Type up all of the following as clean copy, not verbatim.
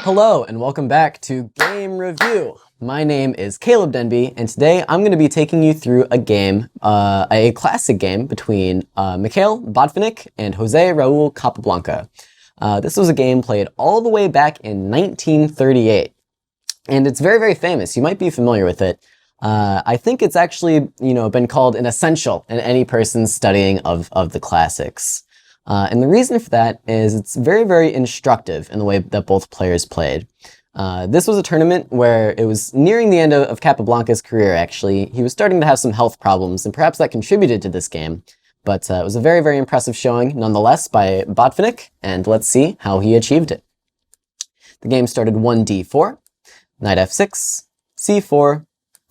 Hello and welcome back to Game Review. My name is Caleb Denby, and today I'm going to be taking you through a game, a classic game between Mikhail Botvinnik and Raul Capablanca. This was a game played all the way back in 1938, and it's very, very famous. You might be familiar with it. I think it's actually, been called an essential in any person's studying of the classics. And the reason for that is it's very, very instructive in the way that both players played. This was a tournament where it was nearing the end of Capablanca's career, actually. He was starting to have some health problems, and perhaps that contributed to this game. But it was a very, very impressive showing, nonetheless, by Botvinnik, and let's see how he achieved it. The game started 1d4, knight f6, c4,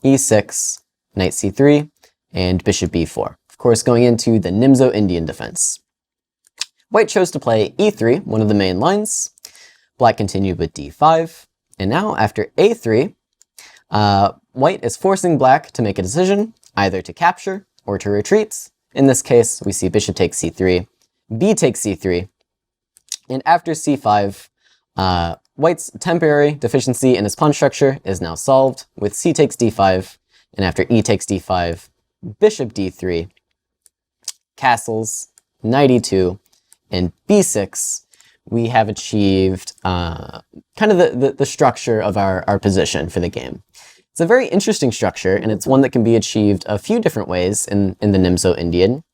e6, knight c3, and bishop b4. Of course, going into the Nimzo-Indian defense. White chose to play e3, one of the main lines. Black continued with d5. And now, after a3, white is forcing black to make a decision, either to capture or to retreat. In this case, we see bishop takes c3, b takes c3. And after c5, white's temporary deficiency in his pawn structure is now solved with c takes d5. And after e takes d5, bishop d3, castles, knight e2, and b6, we have achieved kind of the structure of our position for the game. It's a very interesting structure, and it's one that can be achieved a few different ways in the Nimzo-Indian.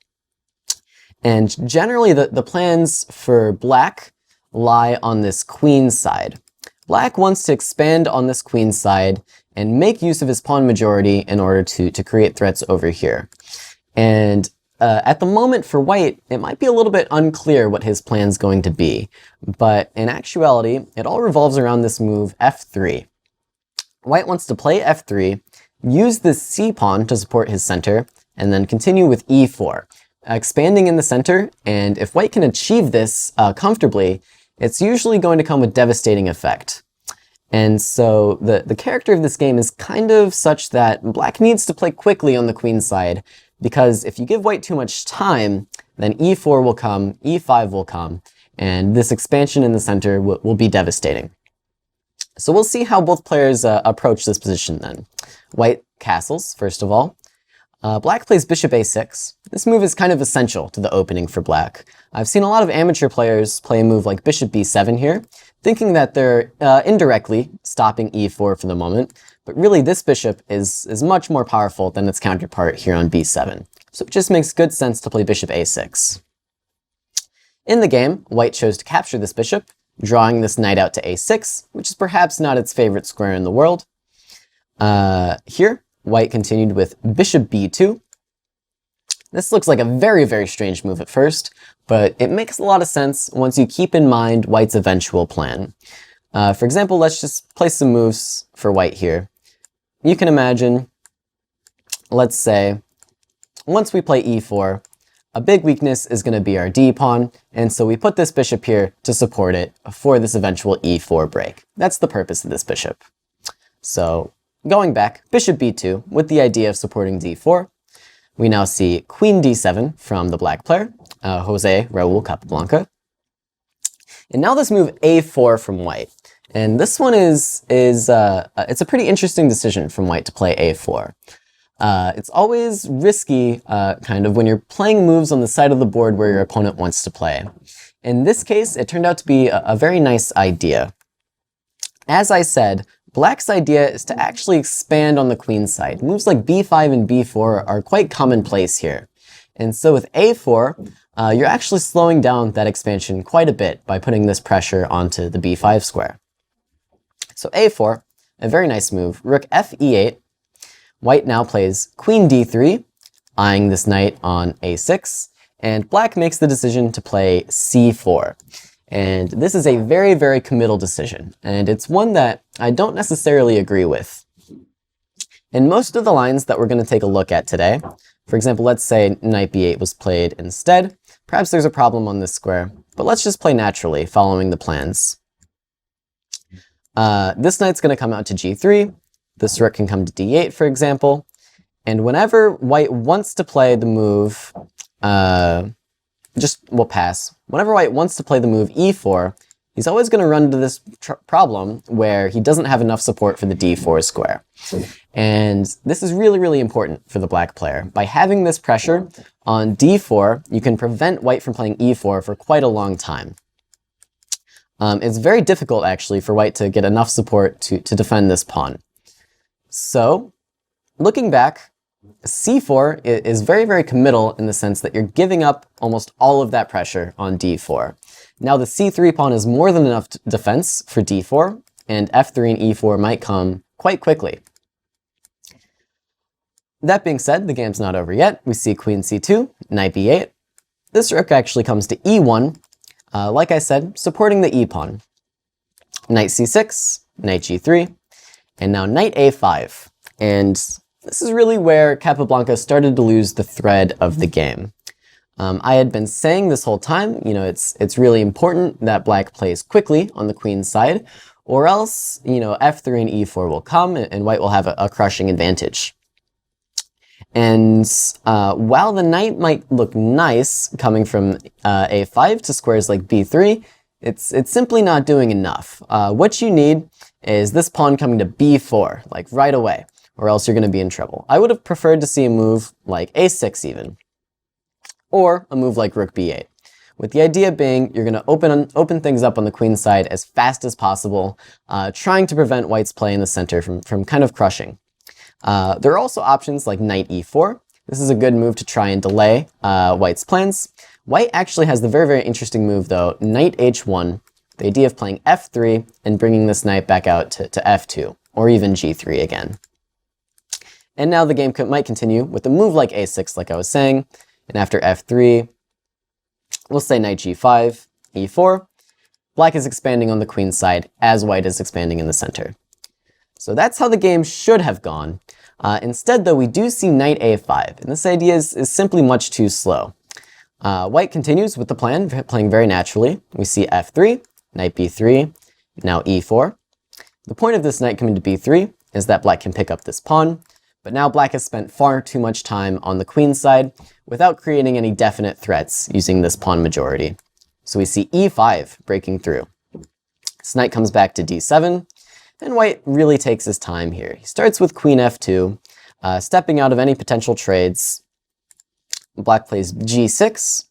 And generally, the plans for black lie on this queen side. Black wants to expand on this queen side and make use of his pawn majority in order to create threats over here. And at the moment for white, it might be a little bit unclear what his plan's going to be, but in actuality, it all revolves around this move f3. White wants to play f3, use this c pawn to support his center, and then continue with e4, expanding in the center, and if white can achieve this comfortably, it's usually going to come with devastating effect. And so the character of this game is kind of such that black needs to play quickly on the queen side, because if you give white too much time, then e4 will come, e5 will come, and this expansion in the center will be devastating. So we'll see how both players approach this position then. White castles, first of all. Black plays bishop a6. This move is kind of essential to the opening for black. I've seen a lot of amateur players play a move like bishop b7 here, thinking that they're indirectly stopping e4 for the moment, but really this bishop is much more powerful than its counterpart here on b7. So it just makes good sense to play bishop a6. In the game, white chose to capture this bishop, drawing this knight out to a6, which is perhaps not its favorite square in the world. Here, white continued with bishop b2. This looks like a very, very strange move at first, but it makes a lot of sense once you keep in mind white's eventual plan. For example, let's just play some moves for white here. You can imagine, let's say, once we play e4, a big weakness is going to be our d pawn, and so we put this bishop here to support it for this eventual e4 break. That's the purpose of this bishop. So, going back, bishop b2 with the idea of supporting d4. We now see queen d7 from the black player, Raul Capablanca. And now this move a4 from white. And this one it's a pretty interesting decision from white to play a4. It's always risky, kind of, when you're playing moves on the side of the board where your opponent wants to play. In this case, it turned out to be a very nice idea. As I said, black's idea is to actually expand on the queen side. Moves like b5 and b4 are quite commonplace here. And so with a4, you're actually slowing down that expansion quite a bit by putting this pressure onto the b5 square. So a4, a very nice move. Rook f e8. White now plays queen d3, eyeing this knight on a6, and black makes the decision to play c4. And this is a very, very committal decision, and it's one that I don't necessarily agree with. In most of the lines that we're going to take a look at today, for example, let's say knight b8 was played instead, perhaps there's a problem on this square, but let's just play naturally, following the plans. This knight's going to come out to g3, this rook can come to d8, for example, and whenever white wants to play the move, we'll pass. Whenever white wants to play the move e4, he's always going to run into this problem where he doesn't have enough support for the d4 square. And this is really, really important for the black player. By having this pressure on d4, you can prevent white from playing e4 for quite a long time. It's very difficult, actually, for white to get enough support to defend this pawn. So, looking back, c4 is very, very committal in the sense that you're giving up almost all of that pressure on d4. Now the c3 pawn is more than enough defense for d4, and f3 and e4 might come quite quickly. That being said, the game's not over yet. We see queen c2, knight b8. This rook actually comes to e1, like I said, supporting the e pawn. Knight c6, knight g3, and now knight a5. And this is really where Capablanca started to lose the thread of the game. I had been saying this whole time, it's really important that black plays quickly on the queen's side, or else, f3 and e4 will come and white will have a crushing advantage. And while the knight might look nice coming from a5 to squares like b3, it's simply not doing enough. What you need is this pawn coming to b4, like right away, or else you're going to be in trouble. I would have preferred to see a move like a6 even, or a move like rook b8, with the idea being you're going to open things up on the queen's side as fast as possible, trying to prevent white's play in the center from kind of crushing. There are also options like knight e4. This is a good move to try and delay white's plans. White actually has the very, very interesting move, though, knight h1, the idea of playing f3 and bringing this knight back out to f2, or even g3 again. And now the game might continue with a move like a6, like I was saying, and after f3, we'll say knight g5, e4. Black is expanding on the queen's side as white is expanding in the center. So that's how the game should have gone. Instead, though, we do see knight a5, and this idea is simply much too slow. White continues with the plan, playing very naturally. We see f3, knight b3, now e4. The point of this knight coming to b3 is that black can pick up this pawn, but now black has spent far too much time on the queen's side without creating any definite threats using this pawn majority. So we see e5 breaking through. This knight comes back to d7, and white really takes his time here. He starts with queen f2, stepping out of any potential trades. Black plays g6,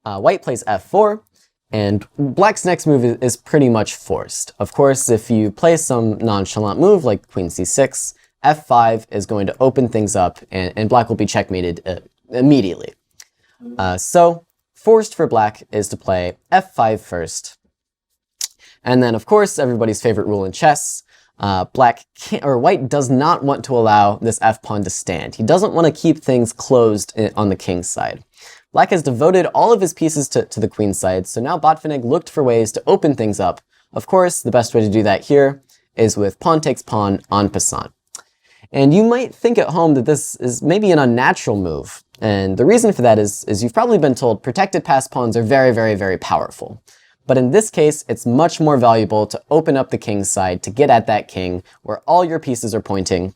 white plays f4, and black's next move is pretty much forced. Of course, if you play some nonchalant move like queen c6, f5 is going to open things up, and black will be checkmated immediately. So, forced for black is to play f5 first. And then, of course, everybody's favorite rule in chess, white does not want to allow this f-pawn to stand. He doesn't want to keep things closed on the king's side. Black has devoted all of his pieces to the queen's side, so now Botvinnik looked for ways to open things up. Of course, the best way to do that here is with pawn takes pawn en passant. And you might think at home that this is maybe an unnatural move. And the reason for that is you've probably been told protected passed pawns are very, very, very powerful. But in this case, it's much more valuable to open up the king's side to get at that king where all your pieces are pointing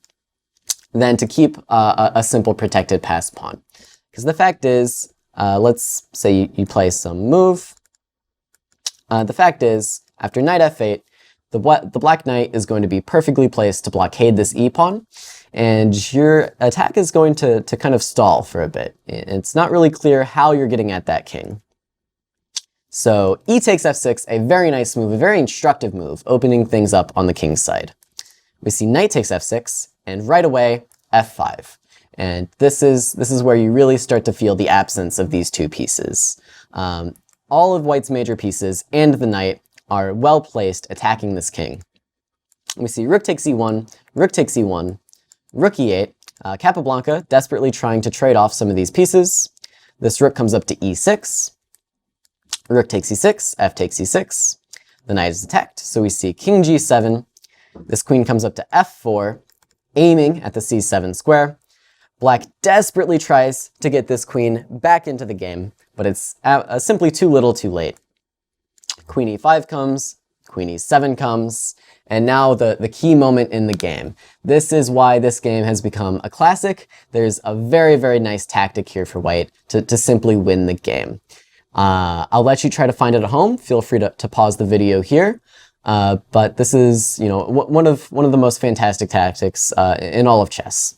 than to keep a simple protected passed pawn. Because the fact is, let's say you play some move. The fact is, after knight f8, the black knight is going to be perfectly placed to blockade this e-pawn, and your attack is going to kind of stall for a bit. It's not really clear how you're getting at that king. So e takes f6, a very nice move, a very instructive move, opening things up on the king's side. We see knight takes f6, and right away, f5. And this is where you really start to feel the absence of these two pieces. All of white's major pieces and the knight are well placed attacking this king. We see rook takes e1, rook takes e1, rook e8, Capablanca desperately trying to trade off some of these pieces. This rook comes up to e6, rook takes e6, f takes e6, the knight is attacked, so we see king g7, this queen comes up to f4, aiming at the c7 square. Black desperately tries to get this queen back into the game, but it's simply too little too late. Queen e5 comes, queen e7 comes, and now the key moment in the game. This is why this game has become a classic. There's a very, very nice tactic here for white to simply win the game. I'll let you try to find it at home. Feel free to pause the video here. But this is, one of the most fantastic tactics in all of chess.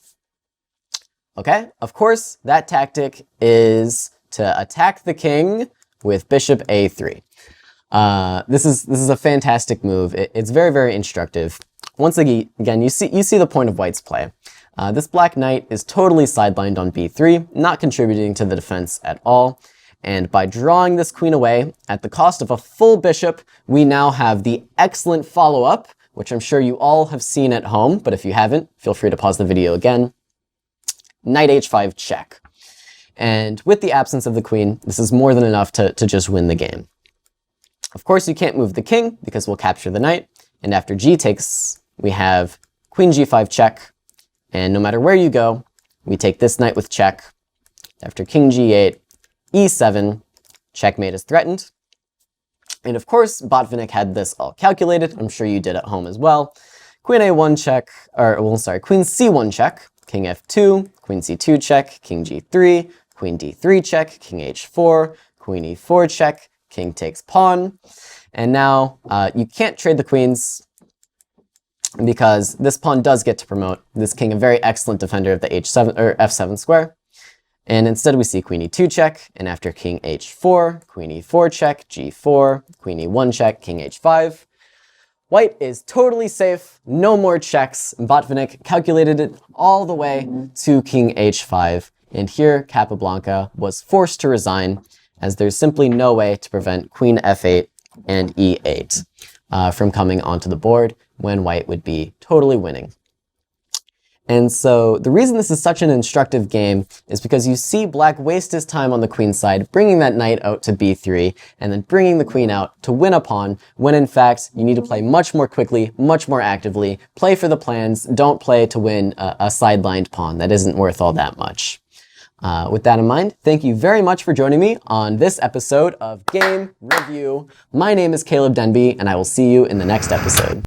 Okay, of course, that tactic is to attack the king with bishop a3. This is a fantastic move. It's very, very instructive. Once again, you see the point of white's play. This black knight is totally sidelined on b3, not contributing to the defense at all. And by drawing this queen away at the cost of a full bishop, we now have the excellent follow-up, which I'm sure you all have seen at home, but if you haven't, feel free to pause the video again. Knight h5 check. And with the absence of the queen, this is more than enough to just win the game. Of course, you can't move the king because we'll capture the knight. And after g takes, we have queen g5 check. And no matter where you go, we take this knight with check. After king g8, e7, checkmate is threatened. And of course, Botvinnik had this all calculated. I'm sure you did at home as well. Queen a1 check, queen c1 check, king f2, queen c2 check, king g3, queen d3 check, king h4, queen e4 check, king takes pawn. And now you can't trade the queens because this pawn does get to promote this king, a very excellent defender of the h7 or f7 square. And instead we see queen e2 check, and after king h4, queen e4 check, g4, queen e1 check, king h5. White is totally safe, no more checks. Botvinnik calculated it all the way to king h5. And here Capablanca was forced to resign, as there's simply no way to prevent queen f8 and e8 from coming onto the board when white would be totally winning. And so the reason this is such an instructive game is because you see black waste his time on the queen side, bringing that knight out to b3, and then bringing the queen out to win a pawn, when in fact you need to play much more quickly, much more actively, play for the plans, don't play to win a sidelined pawn. That isn't worth all that much. With that in mind, thank you very much for joining me on this episode of Game Review. My name is Caleb Denby, and I will see you in the next episode.